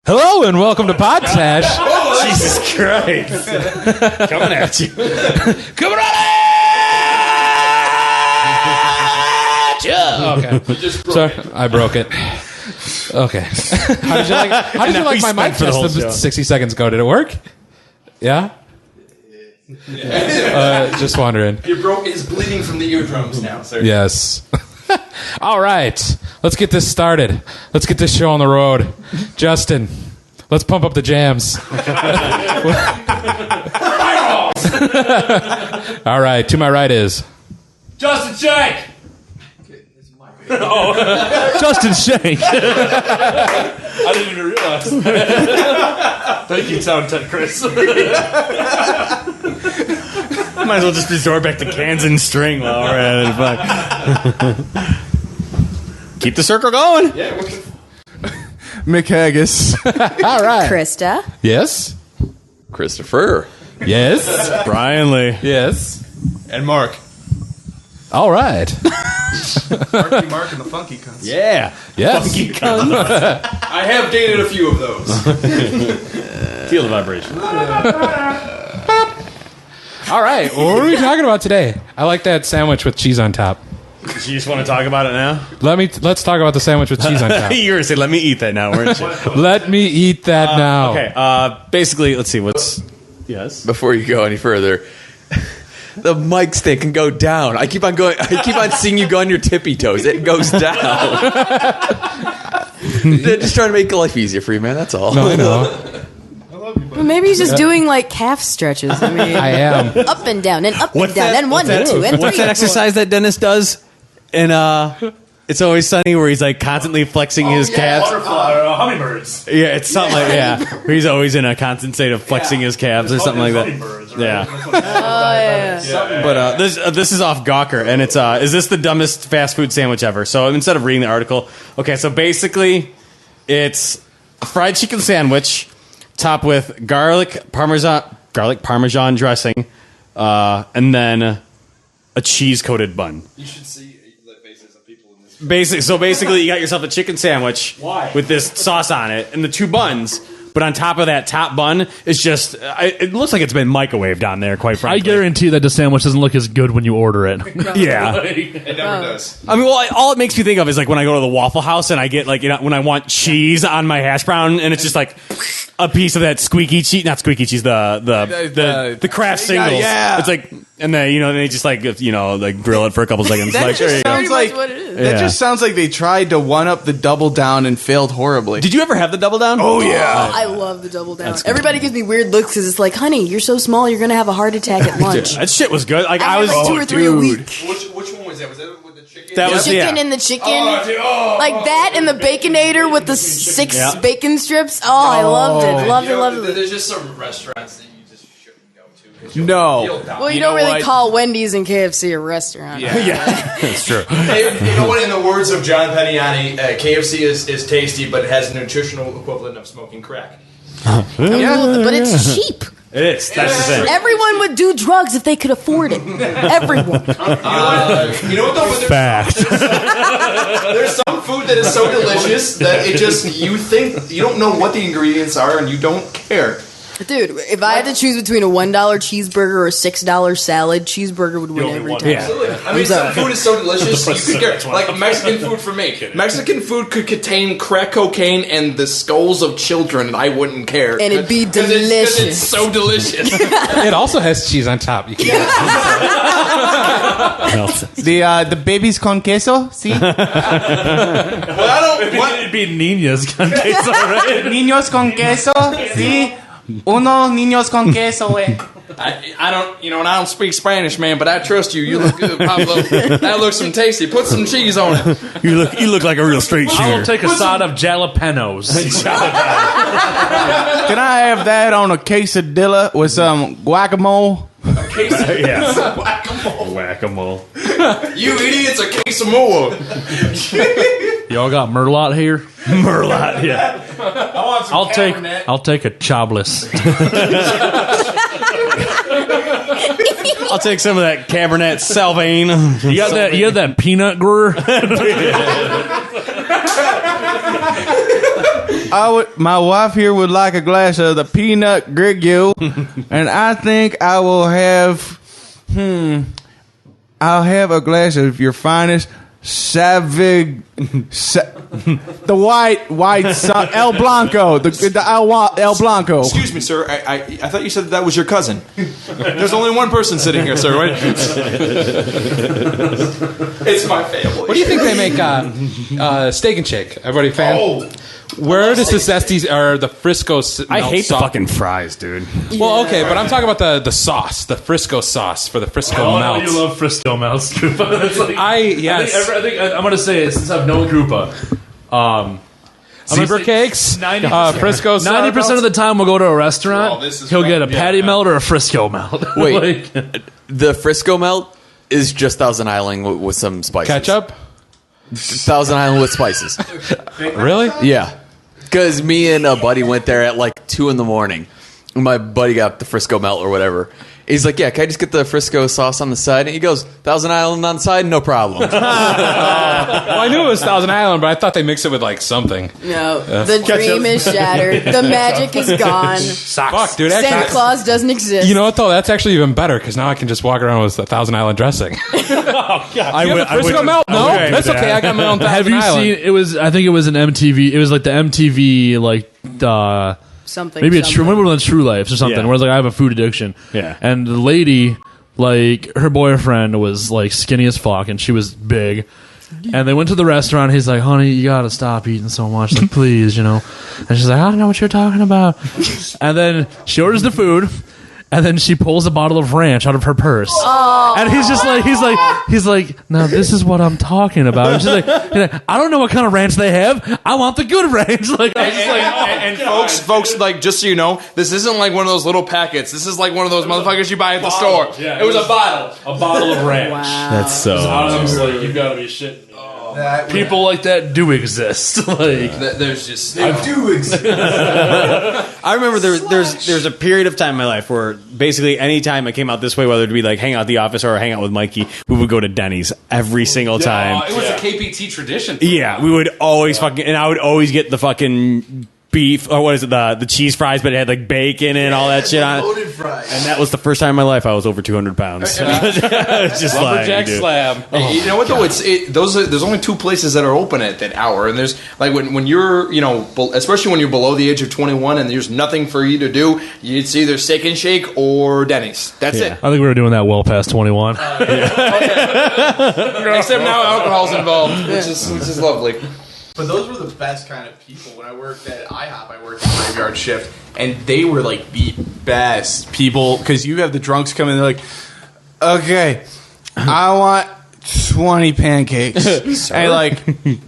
Hello and welcome to Podstache. Jesus Christ. Coming at you. Coming at you. Okay. Sorry, I broke it. Okay. How did you like my mic test 60 seconds ago? Did it work? Yeah? Just wondering. Your broke is bleeding from the eardrums now, sir. Yes. All right. Let's get this started. Let's get this show on the road. Justin, let's pump up the jams. All right. To my right is Justin Shank! Justin Shank. I didn't even realize that. Thank you, Sound Tech Chris. Might as well just resort back to cans and string while we're at it. Keep the circle going. Yeah, McHaggis. all right. Krista. Yes. Christopher. Yes. Brian Lee. Yes. And Mark. All right. Marky Mark and the Funky Cunts. Yeah. Yes. Funky cunt. I have dated a few of those. Feel the vibration. All right. What are we talking about today? I like that sandwich with cheese on top. You just want to talk about it now? Let's talk about the sandwich with cheese on top. You were going to say, let me eat that now, weren't you? Let me eat that now. Okay. Basically, let's see. What's... Yes? Before you go any further, the mic stick can go down. I keep on seeing you go on your tippy toes. It goes down. They're just trying to make life easier for you, man. That's all. No, I know. Well, maybe he's just doing like calf stretches. I mean, I am. up and down and up and down and 1 and 2 and 3. What's that exercise that Dennis does? And It's Always Sunny, where he's like constantly flexing his calves. Hummingbirds. Yeah, it's something like where he's always in a constant state of flexing his calves or something like that. Yeah. But this is off Gawker, and it's is this the dumbest fast food sandwich ever? So instead of reading the article, okay, so basically it's a fried chicken sandwich topped with garlic parmesan dressing, and then a cheese coated bun. You should see the faces of people in this. So basically, you got yourself a chicken sandwich with this sauce on it and the two buns. But on top of that top bun is just, it looks like it's been microwaved on there, quite frankly. I guarantee that the sandwich doesn't look as good when you order it. Yeah. It never does. I mean, well, all it makes me think of is like when I go to the Waffle House and I get like, when I want cheese on my hash brown and it's just like a piece of that squeaky cheese, not squeaky cheese, the Kraft singles. Yeah. It's like, and then, they just like, like grill it for a couple seconds. That Like, just sounds like what it is. that just sounds like they tried to one up the double down and failed horribly. Did you ever have the double down? Oh yeah. I love the double down. Everybody gives me weird looks because it's like, honey, you're so small, you're going to have a heart attack at lunch. That shit was good. Like I I was have like 2 or 3 a week. Which one was that? Was that with the chicken? That was Chicken yeah. and the chicken. Oh, dude, Like that and the Baconator with the 6 Yeah. bacon strips. Oh, I loved it. Loved it. There's just some restaurants that you just shouldn't go to. No. Well, you know don't really what? call Wendy's and KFC a restaurant. Yeah, that's true. You know what? In the words of John Penniani, KFC is tasty, but it has a nutritional equivalent of smoking crack. But it's cheap. It is. That's the thing. Everyone would do drugs if they could afford it. Everyone. You know what though? Fact. There's some food that is so delicious that it just you don't know what the ingredients are and you don't care. Dude, if I had to choose between a $1 cheeseburger or a $6 salad, cheeseburger would win every time. Yeah. Absolutely. I mean, some food is so delicious you could care. Like Mexican food for me. Mexican food could contain crack cocaine and the skulls of children, and I wouldn't care. And it'd be 'Cause delicious. it's so delicious. It also has cheese on top. You can The babies con queso, see? Well, I don't. What? It'd be Nina's con queso, right? Niños con queso, see? Uno niños con queso, eh? I don't, and I don't speak Spanish, man, but I trust you. You look good, Pablo. That looks some tasty. Put some cheese on it. You look like a real straight I'll shooter. take a side of jalapenos. Can I have that on a quesadilla with some guacamole? Yeah. Whack-a-mole. Whack-a-mole. You idiots, a case of more. Y'all got Merlot here? Merlot, yeah. I'll take a chobless. I'll take some of that Cabernet Sauvignon. You got that peanut gruer? My wife here would like a glass of the peanut Grigio, and I think I will have. I'll have a glass of your finest Savig, the white El Blanco, the El Blanco. Excuse me, sir. I thought you said that was your cousin. There's only one person sitting here, sir. Right? It's my family. What do you think they make Steak and Shake? Everybody fan? Oh. Where does the zesties or the Frisco? I hate the sauce? fucking fries, dude. Well, okay, but I'm talking about the sauce, the Frisco sauce for the Frisco Oh, melts. you love Frisco melts, Krupa. That's like, Yes. I think I'm going to say it since I've known Krupa. Zebra cakes, 90%, Frisco. 90% of the time we'll go to a restaurant, Oh, this is he'll get a fun. patty melt or a Frisco melt. Wait. Like, The Frisco melt is just Thousand Island with some spices. Ketchup? Thousand Island with spices. Really? Yeah. Because me and a buddy went there at like 2 a.m. My buddy got the Frisco melt or whatever. He's like, yeah, can I just get the Frisco sauce on the side? And he goes, Thousand Island on the side? No problem. Well, I knew it was Thousand Island, but I thought they mixed it with like something. No, the dream is shattered. The magic is gone. Fuck, dude. Santa Actually, Claus doesn't exist. you know what though? That's actually even better because now I can just walk around with a Thousand Island dressing. I You have the Frisco melt? No, Okay, that's okay. I got my own Thousand Have you Island. seen? It was. I think it was an MTV. It was like the MTV like. something. Maybe it's something. true. One of the True Lives or something. Yeah. Where it's like I have a food addiction. Yeah. And the lady, like her boyfriend was like skinny as fuck, and she was big. And they went to the restaurant. He's like, "Honey, you gotta stop eating so much, like, please, you know." And she's like, "I don't know what you're talking about." And then she orders the food. And then she pulls a bottle of ranch out of her purse, and he's like, "Now this is what I'm talking about." And she's like, "I don't know what kind of ranch they have. I want the good ranch." Like, I was just like, And folks, like, just so you know, this isn't like one of those little packets. This is like one of those motherfuckers you buy at the store. Yeah, it was a bottle. a bottle of ranch. Wow. That's so. I was like, "You've got to be shitting me." People like that do exist. Like, There's just I remember there's a period of time in my life where basically any time I came out this way, whether it be like hang out at the office or hang out with Mikey, we would go to Denny's every single time. it was a KPT tradition. Yeah, we would always and I would always get the fucking beef, or what is it, the cheese fries, but it had like bacon and all that shit on it. Loaded fries. And that was the first time in my life I was over 200 pounds. It's just Lumberjack like, dude. slab. You know what though? There's only 2 places that are open at that hour, and there's like when you're especially when you're below the age of 21 and there's nothing for you to do, it's either Steak and Shake or Denny's. That's it. I think we were doing that well past 21. Except now alcohol's involved, which is lovely. But those were the best kind of people. When I worked at IHOP, I worked the graveyard shift, and they were like the best people because you have the drunks come in, they're like, "Okay, I want 20 pancakes," and like,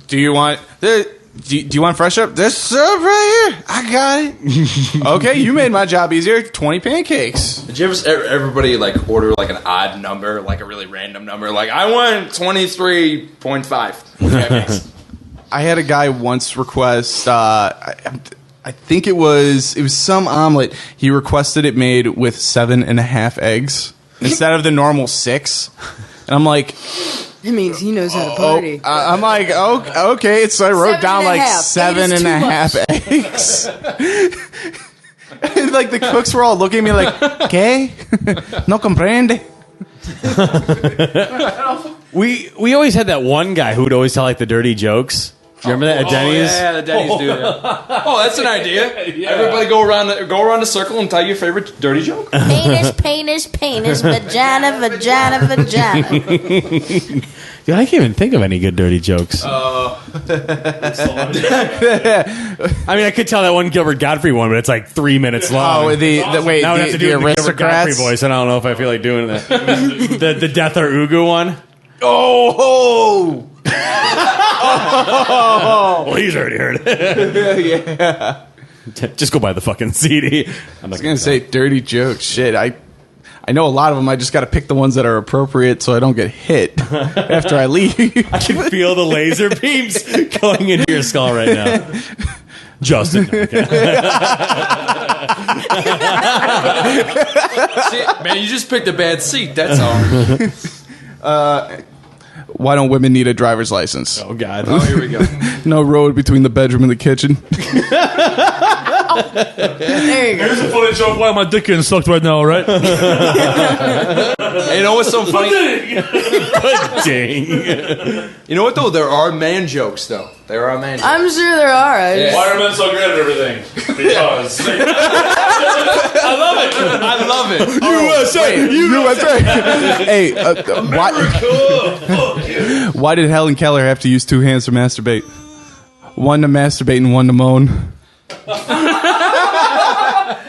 "Do you want do you want fresh up? There's syrup right here. I got it." "Okay, you made my job easier. 20 pancakes." Did you ever everybody like order like an odd number, like a really random number, like I want 23.5? I had a guy once request. I think it was some omelet. He requested it made with 7.5 eggs instead of the normal 6. And I'm like, It means he knows how to party. I'm like, oh, okay. So I wrote down like 7.5 eggs. And like the cooks were all looking at me like, "¿Qué? No comprende." We always had that one guy who would always tell like the dirty jokes. Do you remember that at Denny's? Yeah, the Denny's do that. Oh, that's an idea. Everybody go around the circle and tell your favorite dirty joke. Penis, vagina, Dude, I can't even think of any good dirty jokes. I mean, I could tell that one Gilbert Godfrey one, but it's like 3 minutes long. Oh, wait, now I have to do the the Gilbert Godfrey aristocrats. voice, and I don't know if I feel like doing that. the Death or Ugu one. Oh, Well, he's already heard it. yeah. Just go buy the fucking CD. I was gonna say dirty jokes. Shit, I know a lot of them. I just got to pick the ones that are appropriate so I don't get hit after I leave. I can feel the laser beams going into your skull right now. Justin. Okay. See, man, you just picked a bad seat. That's all. Why don't women need a driver's license? Oh God. Oh, here we go. No road between the bedroom and the kitchen. There you go. Here's a footage of why my dick getting sucked right now, right? Hey, you know what's so funny? Dang. You know what though? There are man jokes though. There are man jokes. I'm sure there are. Why are men so great at everything? Because I love it. USA. Hey, why did Helen Keller have to use 2 hands to masturbate? One to masturbate and one to moan.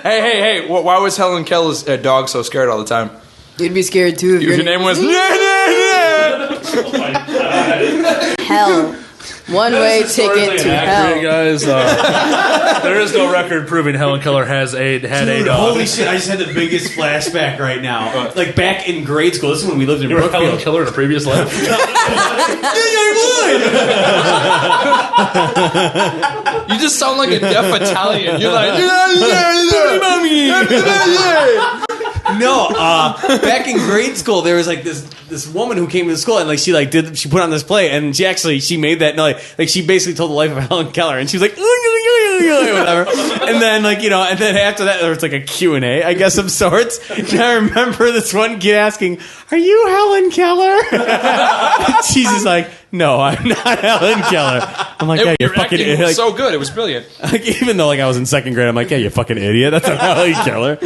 Hey! Why was Helen Keller's dog so scared all the time? You'd be scared too if Your name was. hell. One-way ticket to hell. Guys, there is no record proving Helen Keller had a dog. Holy shit, I just had the biggest flashback right now. Like back in grade school, this is when we lived in You were Brookfield. Helen Keller in a previous life? You just sound like a deaf Italian. You're like. No, back in grade school, there was like this woman who came to school and like she put on this play and she made that like she basically told the life of Helen Keller and she was like whatever, and then and then after that there was like a Q&A I guess of sorts. And I remember this one kid asking, "Are you Helen Keller?" She's just like, "No, I'm not Helen Keller." I'm like, "Yeah, you're fucking It idiot." was so good. It was brilliant. Like, even though I was in second grade, I'm like, "Yeah, you fucking idiot. That's not Helen Keller."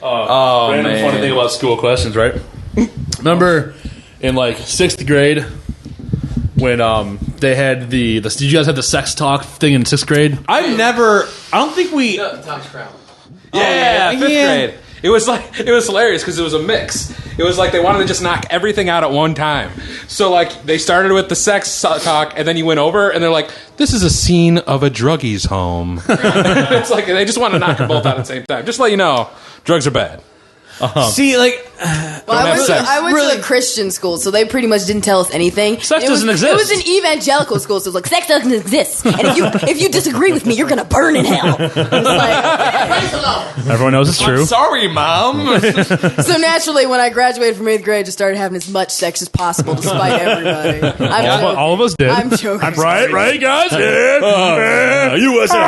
Random man. funny thing about school questions, right? Remember in like 6th grade when they had did you guys have the sex talk thing in 6th grade? I don't think we... Tom's Crown. Yeah, 5th grade. It was hilarious because it was a mix. It was like they wanted to just knock everything out at one time. So like they started with the sex talk, and then you went over, and they're like, "This is a scene of a druggie's home." It's like they just want to knock them both out at the same time. Just to let you know, drugs are bad. See, like... Well, I went to a Christian school, so they pretty much didn't tell us anything. Sex doesn't exist. It was an evangelical school, so it was like, sex doesn't exist. And if you disagree with me, you're going to burn in hell. I was like, praise the Lord. Everyone knows it's true. I'm sorry, Mom. So naturally, when I graduated from 8th grade, I just started having as much sex as possible despite everybody. All of us did. I'm joking. Right, guys? Yeah. USA.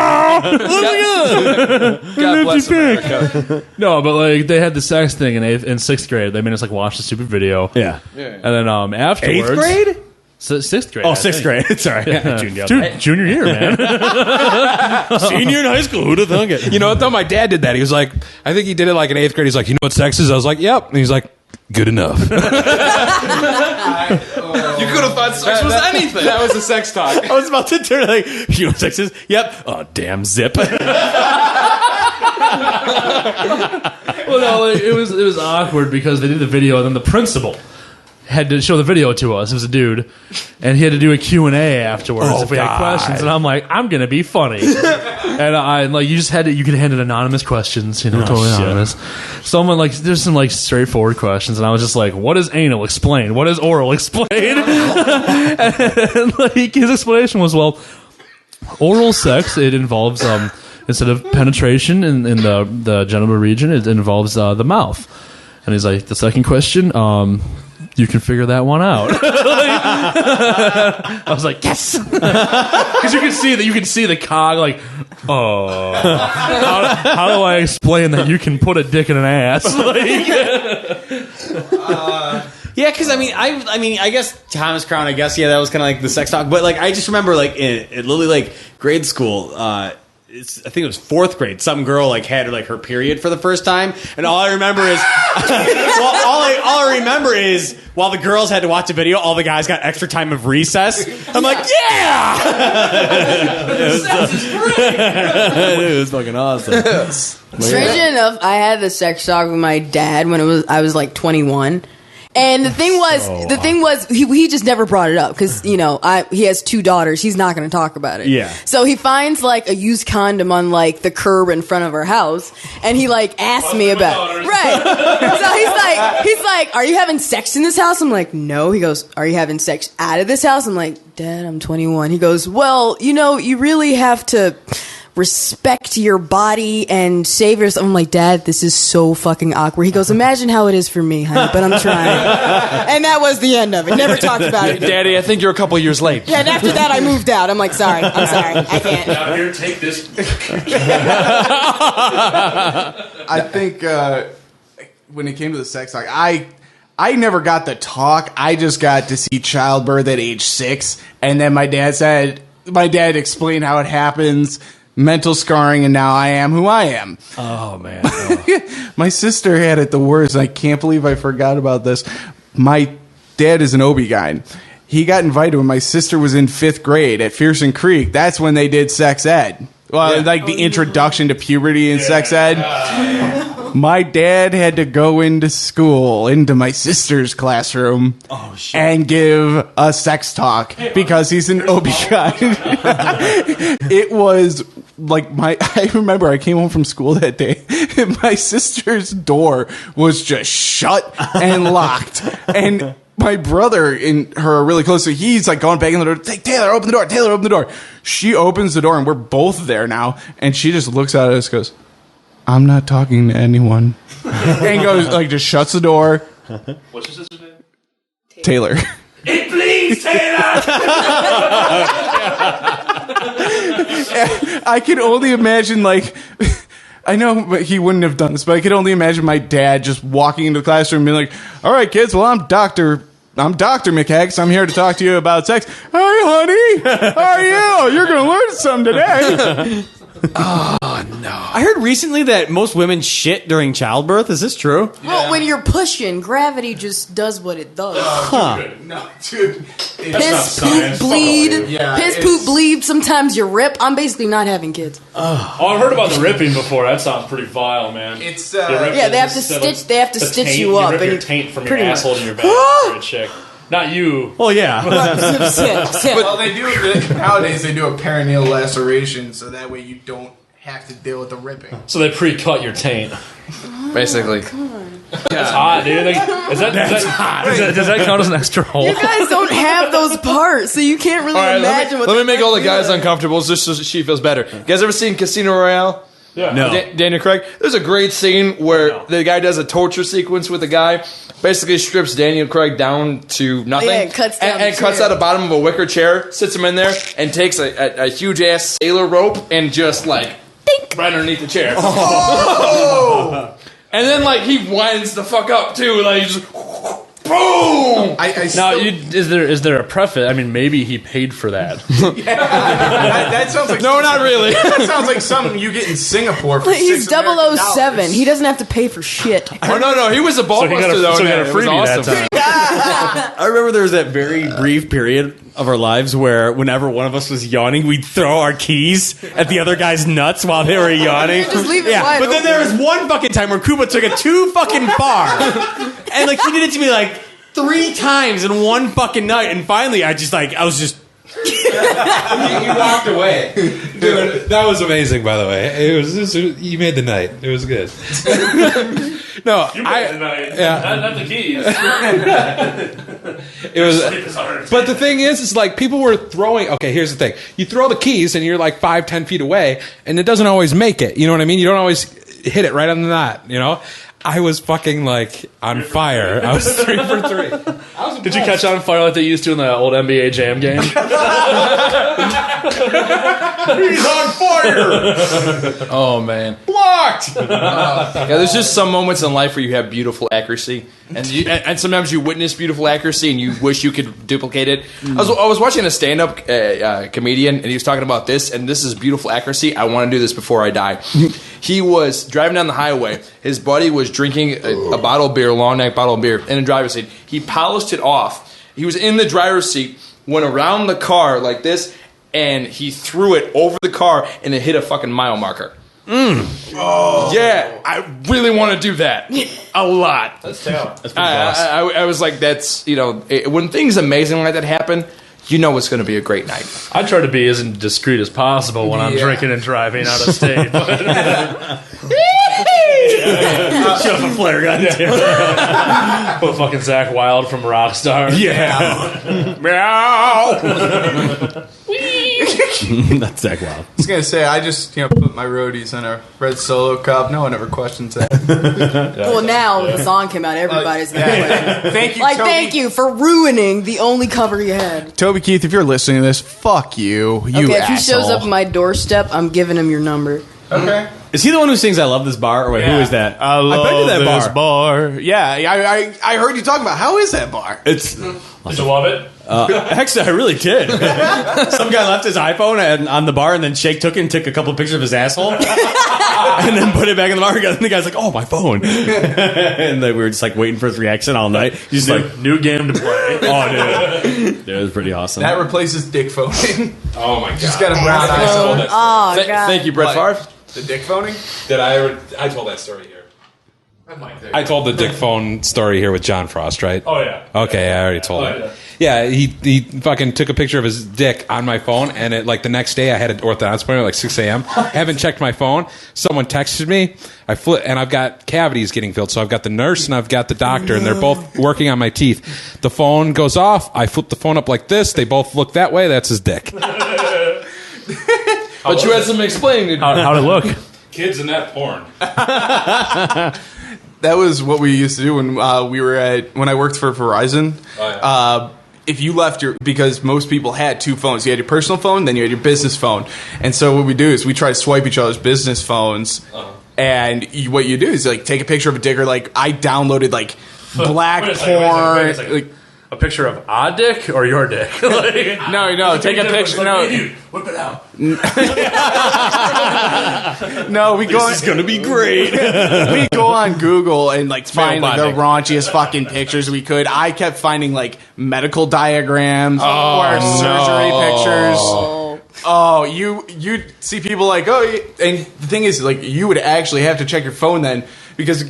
God bless America. No, but like they had the sex thing in 6th grade. They made us like watch the stupid video. Yeah. And then afterwards, 8th grade? 6th grade. Oh, I 6th think. grade. Sorry. Dude, junior year, man. Senior in high school. Who'd have thunk it? You know what though? My dad did that. He was like, I think he did it like in 8th grade. He's like, "You know what sex is?" I was like, "Yep." And he's like, "Good enough." You could have thought sex was anything. That was the sex talk. I was about to turn like, "You know what sex is?" Yep. Oh, damn zip. Well, no, it was awkward because they did the video and then the principal had to show the video to us. It was a dude, and he had to do a Q&A afterwards if we had questions. And I'm like, I'm gonna be funny, and I like you could hand it anonymous questions, totally anonymous. Someone like there's some like straightforward questions, and I was just like, what is anal? Explain. What is oral? Explain. And like his explanation was, well, oral sex, it involves instead of penetration in the genital region, it involves the mouth. And he's like, the second question, you can figure that one out. I was like, yes, because you can see the cog. Like, oh, how do I explain that you can put a dick in an ass? Yeah, because I guess Thomas Crown. I guess that was kind of like the sex talk. But like, I just remember like in literally like grade school. I think it was 4th grade. Some girl like had like her period for the first time, and all I remember is, all I remember is while the girls had to watch a video, all the guys got extra time of recess. I'm like, yeah, it was fucking awesome. Strangely enough, I had a sex talk with my dad when I was like 21. And the thing was, he just never brought it up because he has 2 daughters. He's not going to talk about it. Yeah. So he finds like a used condom on like the curb in front of our house, and he like asked me about it. Right. So he's like, "Are you having sex in this house?" I'm like, "No." He goes, "Are you having sex out of this house?" I'm like, "Dad, I'm 21." He goes, "Well, you really have to." respect your body and save yourself. I'm like, Dad, this is so fucking awkward. He goes, imagine how it is for me, honey, but I'm trying. And that was the end of it. Never talked about it. Daddy, I think you're a couple years late. Yeah, and after that, I moved out. I'm like, sorry, I can't. Now here, take this. I think when it came to the sex talk, I never got the talk. I just got to see childbirth at age 6, and then my dad explained how it happens, mental scarring, and now I am who I am. Oh man, My sister had it the worst. I can't believe I forgot about this. My dad is an OB-GYN. He got invited when my sister was in 5th grade at Fearson Creek. That's when they did sex ed. Well, like the introduction to puberty and sex ed. My dad had to go into school, into my sister's classroom, and give a sex talk because he's an OB-GYN. It was like I remember I came home from school that day, and my sister's door was just shut and locked, and my brother and her are really close, so he's like going back in the door. Like, Taylor, open the door. Taylor, open the door. She opens the door, and we're both there now. And she just looks at us, goes, "I'm not talking to anyone," and goes like just shuts the door. what's your sister's name? Taylor. It bleeds, Taylor. I can only imagine like. I know he wouldn't have done this, but I could only imagine my dad just walking into the classroom and being like, "All right, kids, well, I'm Dr. McHaggis. I'm here to talk to you about sex. Hey, honey, how are you? You're going to learn something today." Oh, no. I heard recently that most women shit during childbirth. Is this true? Well, when you're pushing, gravity just does what it does. No, dude. Piss, poop, bleed. Yeah, Piss, poop, bleed. Sometimes you rip. I'm basically not having kids. Oh, I've heard about the ripping before. That sounds pretty vile, man. It's yeah, they have to stitch. They have to stitch you up. You rip and your taint from your pretty much- asshole to your back for a chick. Not you. Well, yeah. Well, they do nowadays. They do a perineal laceration, so that way you don't have to deal with the ripping. So they pre-cut your taint. Basically. That's hot, dude. Like, does that count as an extra hole? You guys don't have those parts, so you can't really imagine what. Let me make all the guys uncomfortable just so she feels better. You guys ever seen Casino Royale? Yeah. No. Daniel Craig. There's a great scene where the guy does a torture sequence with the guy. Basically strips Daniel Craig down to nothing. Yeah, it cuts down and the cuts chair. out the bottom of a wicker chair, sits him in there, and takes a huge ass sailor rope and just like right underneath the chair. Oh! And then like he winds the fuck up too, like just boom. Now, is there a preface? I mean, maybe he paid for that. That sounds like No, not really. That sounds like something you get in Singapore for He's $6 American 007. He doesn't have to pay for shit. Oh no, he was a ball buster though. So he got a and it was freebie that awesome. time. I remember there was that very brief period of our lives where whenever one of us was yawning, we'd throw our keys at the other guy's nuts while they were yawning. Just leave it wide But then open. there was one fucking time where Koopa took it too fucking far. And like he did it to me like 3 times in one fucking night. And finally I was just You walked away. Dude, that was amazing, by the way. It was you made the night. It was good. No, Not the keys. It was, but the thing is like people were throwing. Okay, here's the thing: you throw the keys, and you're like 5-10 feet away, and it doesn't always make it. You know what I mean? You don't always hit it right on the knot. You know, I was fucking like on fire. I was 3 for 3. Did you catch on fire like they used to in the old NBA Jam game? he's on fire. Oh man, Blocked. yeah. There's just some moments in life where you have beautiful accuracy, and sometimes you witness beautiful accuracy, and you wish you could duplicate it. I was watching a stand-up comedian, and he was talking about this, and this is beautiful accuracy. I want to do this before I die. He was driving down the highway. His buddy was drinking a bottle of beer, a long neck bottle of beer, in the driver's seat. He polished it off. He was in the driver's seat, went around the car like this, and he threw it over the car, and it hit a fucking mile marker. Oh. Yeah, I really want to do that a lot. That's talent. I was like, that's, when things amazing like that happen, you know it's going to be a great night. I try to be as discreet as possible when I'm drinking and driving out of state. Shut up, flare gun. Put fucking Zach Wilde from Rockstar. Yeah. Meow. That's Zach Wild. I was gonna say I just put my roadies in a red Solo cup. No one ever questions that. Well, now the song came out, everybody's gonna question. Thank you, Like, Toby. thank you for ruining the only cover you had. Toby Keith, if you're listening to this, fuck you. You Okay, if he asshole. shows up at my doorstep, I'm giving him your number. Okay. Is he the one who sings "I Love This Bar"? Or wait, who is that? I love I've been to that bar. Yeah, I heard you talking about. How is that bar? It's Did you love it? actually I really did. Some guy left his iPhone on the bar, and then Shake took it and took a couple pictures of his asshole, and then put it back in the bar again. And the guy's like, "Oh, my phone!" And then we were just like waiting for his reaction all night. He's just like, New game to play. "Oh, dude, it was pretty awesome." That replaces dick phoning. Oh my god! Just got a brown eye. Oh, God. Thank you, Brett Favre. The dick phoning? Did I ever? I told that story here. I told the dick phone story here with John Frost, right? Oh, yeah. Okay, I already told it. Yeah, he fucking took a picture of his dick on my phone, and it like the next day I had an orthodontist appointment at like 6 a.m. Haven't checked my phone. Someone texted me. I flip, and I've got cavities getting filled. So I've got the nurse and I've got the doctor, and they're both working on my teeth. The phone goes off. I flip the phone up like this. They both look that way. That's his dick. But you had some explaining to do. How'd it look? Kids in that porn. That was what we used to do when when I worked for Verizon. Oh, yeah. If you left because most people had two phones. You had your personal phone, then you had your business phone. And so what we do is we try to swipe each other's business phones. And what you do is like take a picture of a dick, or like I downloaded like black Wait a porn. second. Like, A picture of a dick or your dick? Like, no, take a picture. No, dude, whip it out. no, we go. This is gonna be great. We go on Google and like find like, the bonding. raunchiest fucking pictures we could. I kept finding like medical diagrams or surgery pictures. Oh, you see people like, and the thing is, like, you would actually have to check your phone then, because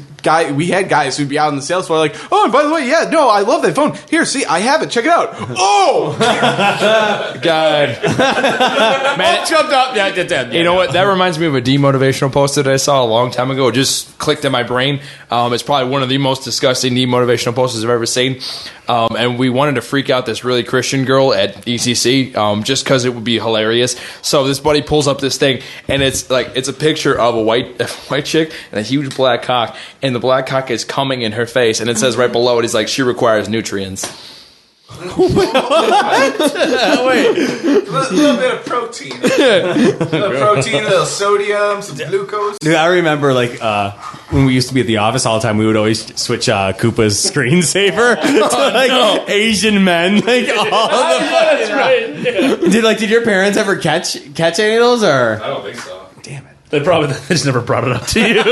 we had guys who'd be out on the sales floor like, oh, and by the way, yeah, no, I love that phone. Here, see, I have it. Check it out. Oh, God. Man, Jumped up. Yeah. you know what? That reminds me of a demotivational poster that I saw a long time ago. It just clicked in my brain. It's probably one of the most disgusting demotivational posters I've ever seen. And we wanted to freak out this really Christian girl at ECC just because it would be hilarious. So this buddy pulls up this thing, and it's a picture of a white chick and a huge black cock, and the black cock is coming in her face, and it says right below it, he's like, she requires nutrients. A little bit of protein. A little sodium, some glucose. Dude, I remember like when we used to be at the office all the time, we would always switch Koopa's screensaver to like Asian men, like all the That's right. Yeah. Did your parents ever catch any of those, or? I don't think so. Damn it. They just never brought it up to you.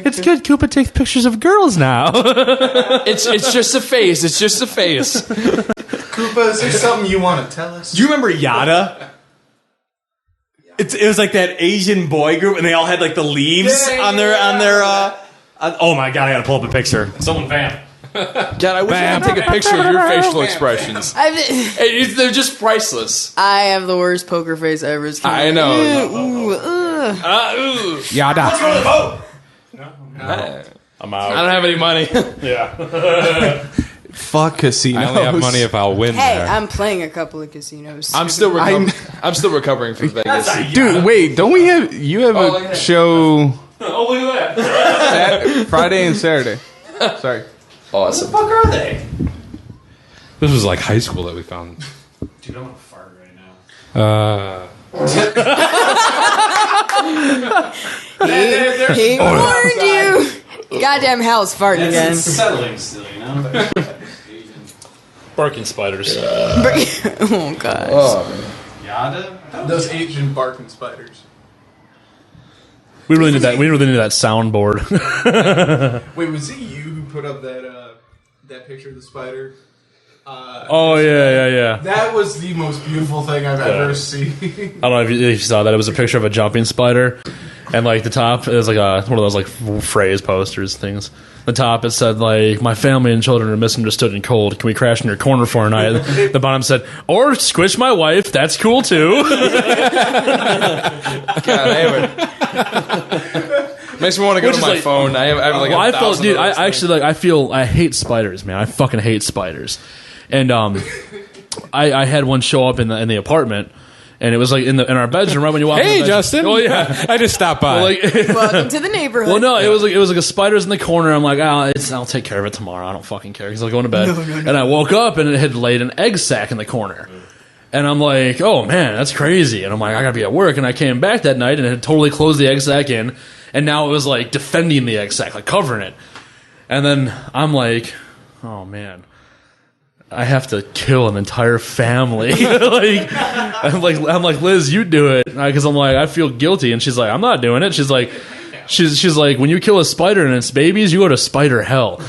It's good. Koopa takes pictures of girls now. It's just a face. It's just a face. Koopa, is there something you want to tell us? Do you remember Yada? It was like that Asian boy group, and they all had like the leaves on their. Oh my god! I gotta pull up a picture. Someone vamp. God, I wish I could take a picture of your facial expressions. They're just priceless. I have the worst poker face ever. I know. Yada. I'm out. I don't have any money. Yeah. fuck casinos. I only have money if I'll win Hey, there. I'm playing a couple of casinos. I'm still recovering from Vegas. Dude, wait, don't we have you have look at a that. show Oh, look at that. Friday and Saturday? Sorry. Awesome. What the fuck are they? This was like high school that we found. Dude, I want to fart right now. He warned you. Goddamn house farting again. It's settling still, you know? Barking spiders. Oh god. Yada? Those Asian barking spiders. We really need that. We really need that soundboard. Wait, was it you who put up that picture of the spider? Oh yeah. That was the most beautiful thing I've ever seen. I don't know if you saw that. It was a picture of a jumping spider, and like the top is like one of those like phrase posters things. The top it said like, "My family and children are misunderstood and cold. Can we crash in your corner for a night?" The bottom said, "Or squish my wife. That's cool too." God damn it. Makes me want to go to my phone. I have like well, a I felt, thousand dude. of those I actually like. I hate spiders, man. I fucking hate spiders. And I had one show up in the apartment. And it was like in our bedroom right when you walk in the bedroom. Justin. Oh yeah, I just stopped by. Welcome to the neighborhood. Well, no, it was like a spider's in the corner. I'm like, I'll take care of it tomorrow. I don't fucking care because I'll go into bed. No. And I woke up and it had laid an egg sack in the corner. And I'm like, oh man, that's crazy. And I'm like, I gotta be at work. And I came back that night and it had totally closed the egg sack in. And now it was like defending the egg sack, like covering it. And then I'm like, oh man, I have to kill an entire family. I'm like, Liz, you do it, because I'm like, I feel guilty, and she's like, I'm not doing it. She's like, when you kill a spider and its babies, you go to spider hell.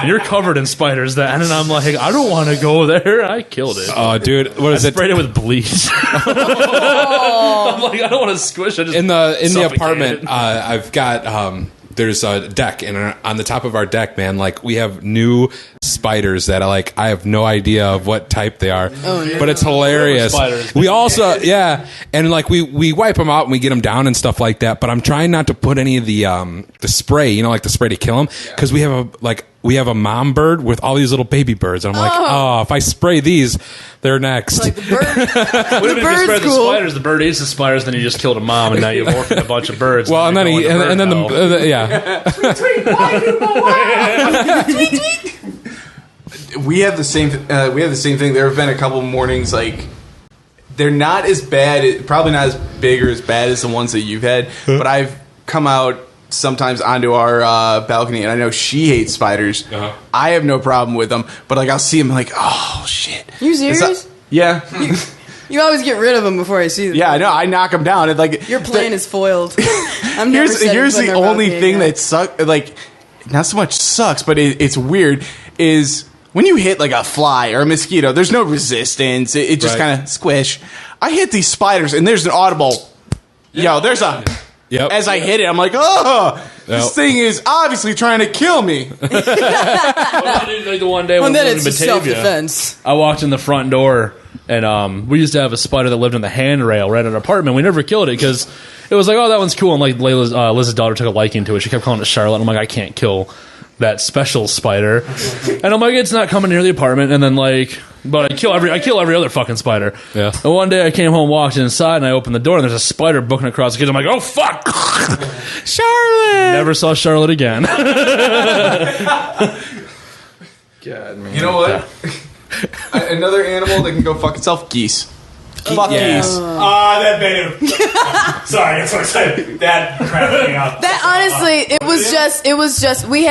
You're covered in spiders then, and I'm like, I don't want to go there. I killed it. Oh, dude, what is it? Sprayed it with bleach. I'm like, I don't want to squish it. In the apartment, I've got. There's a deck, and on the top of our deck, man, like we have new spiders that I have no idea of what type they are, but it's hilarious. We also, and like we wipe them out and we get them down and stuff like that. But I'm trying not to put any of the spray, like the spray to kill them, because we have a mom bird with all these little baby birds. And I'm like, if I spray these, they're next. Like the bird. What if you just spread the spiders? The bird eats the spiders, then you just killed a mom, and now you've orphaned a bunch of birds. Well, and then We have the same. We have the same thing. There have been a couple mornings like they're not as bad, probably not as big or as bad as the ones that you've had. But I've come out sometimes onto our balcony, and I know she hates spiders. I have no problem with them, but like I'll see them like, oh shit. You serious? Yeah. You always get rid of them before I see them. Yeah, I know. I knock them down. And like your plan is foiled. I'm never here's the only thing that sucks. Like, not so much sucks, but it's weird. Is when you hit like a fly or a mosquito, there's no resistance. It just kind of squish. I hit these spiders, and there's an audible. There's a. Yep. As I hit it, I'm like, this thing is obviously trying to kill me. Like the one day when we lived in Batavia, self-defense. I walked in the front door, and we used to have a spider that lived on the handrail right in our apartment. We never killed it because it was like, that one's cool. And like Liz's daughter took a liking to it. She kept calling it Charlotte. I'm like, I can't kill that special spider. And I'm like, it's not coming near the apartment. And then but I kill every other fucking spider. Yeah. And one day I came home, walked inside, and I opened the door, and there's a spider booking across the kitchen. I'm like, oh fuck, Charlotte. Never saw Charlotte again. God, man. You know what? Another animal that can go fuck itself: geese. Fuck geese. That made him. Sorry, I'm so excited. That cracked me up. That honestly, it was just. We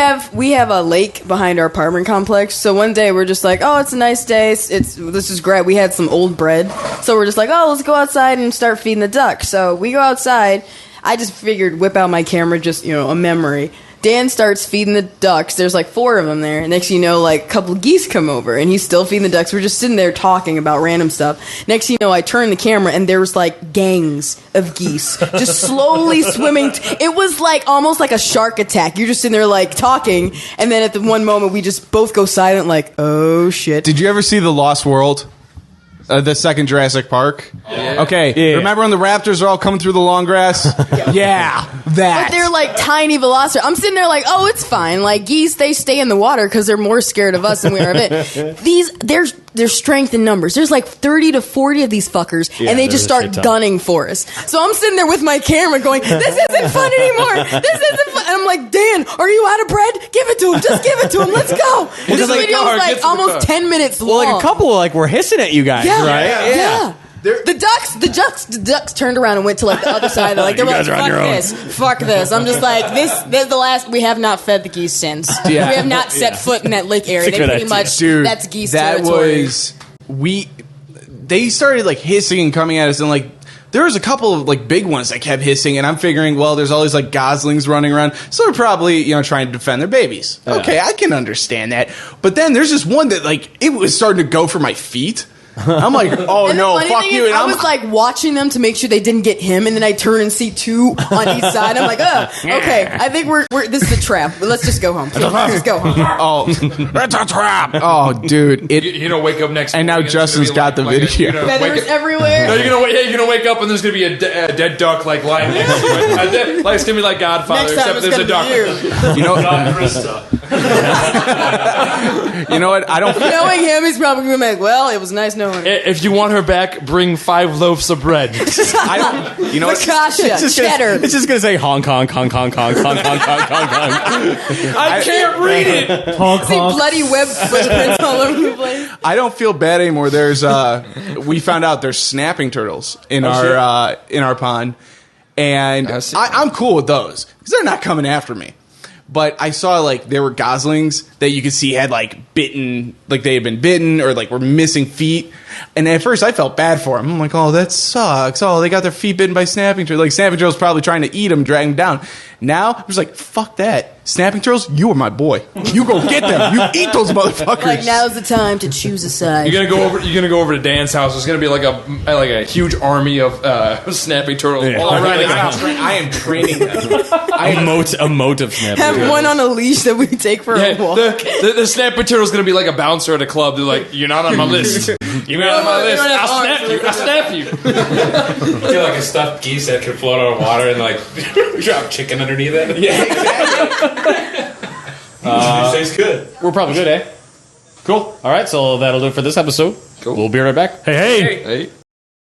have a lake behind our apartment complex. So one day we're just like, it's a nice day. This is great. We had some old bread, so we're just like, let's go outside and start feeding the ducks. So we go outside. I just figured whip out my camera, just a memory. Dan starts feeding the ducks. There's like 4 of them there. Next thing you know, like a couple of geese come over, and he's still feeding the ducks. We're just sitting there talking about random stuff. Next thing you know, I turn the camera, and there's like gangs of geese just slowly swimming. It was like almost like a shark attack. You're just sitting there like talking, and then at the one moment, we just both go silent like, oh shit. Did you ever see The Lost World? The second Jurassic Park. Yeah. Okay. Yeah. Remember when the raptors are all coming through the long grass? Yeah, that. But they're like tiny velociraptors. I'm sitting there like, it's fine. Like geese, they stay in the water because they're more scared of us than we are of it. There's strength in numbers. There's like 30 to 40 of these fuckers, and they just start gunning for us. So I'm sitting there with my camera going, this isn't fun anymore. This isn't fun. And I'm like, Dan, are you out of bread? Give it to him. Just give it to him. Let's go. And this video was like almost 10 minutes long. Well, like a couple were hissing at you guys. Yeah. Right? Yeah. The ducks turned around and went to like the other side. They're like, fuck this. I'm just like, this the last. We have not fed the geese since. Yeah. We have not set foot in that lake area. They pretty much, that's geese territory. They started like hissing and coming at us, and like there was a couple of like big ones that kept hissing, and I'm figuring, well, there's all these like goslings running around, so they're probably trying to defend their babies. Okay, I can understand that. But then there's this one that like it was starting to go for my feet. I'm like, oh And no, the funny fuck thing you. is, And I I'm was like watching them to make sure they didn't get him, and then I turn and see two on each side. I'm like, okay, I think we're this is a trap. But let's just go home. Let's just go home. oh, that's a trap. Oh, dude. You know, wake up next And now morning it's Justin's gonna be got the like video. Feathers everywhere. No, you're gonna wake up and there's gonna be a dead duck like lying next to you. Like it's gonna be like Godfather, Next time except it's there's a gonna duck. be You know, Christa. you know what? I don't. Knowing him, he's probably gonna be like, well, it was nice knowing him. If you want her back, bring 5 loaves of bread. I don't. You know what? Focaccia, cheddar. It's just gonna say Hong Kong, Hong Kong, Hong Kong, Hong Kong, Hong Kong. I can't read it. See bloody web footprints all over the place. I don't feel bad anymore. There's we found out there's snapping turtles in our pond, and I'm cool with those because they're not coming after me. But I saw like there were goslings that you could see had like bitten, like they had been bitten or like were missing feet. And at first I felt bad for them. I'm like, oh, that sucks. Oh, they got their feet bitten by snapping turtles. Like snapping turtles probably trying to eat them, drag them down. Now I'm just like, fuck that. Snapping turtles, you are my boy. You go get them. You eat those motherfuckers. Like now's the time to choose a side. You're gonna go over to Dan's house. There's gonna be like a huge army of snapping turtles all around his house. I am training them. A moat of snapping Have turtles. one on a leash that we take for a walk. The snapping turtle's gonna be like a bouncer at a club. They're like, you're not on my list. You're not on my list. I'll snap you. I'll snap you. You're like a stuffed geese that can float on water and like drop chicken underneath it. Yeah, exactly. Tastes good. We're probably good, eh? Cool. All right, so that'll do it for this episode. Cool. We'll be right back. Hey. Hey.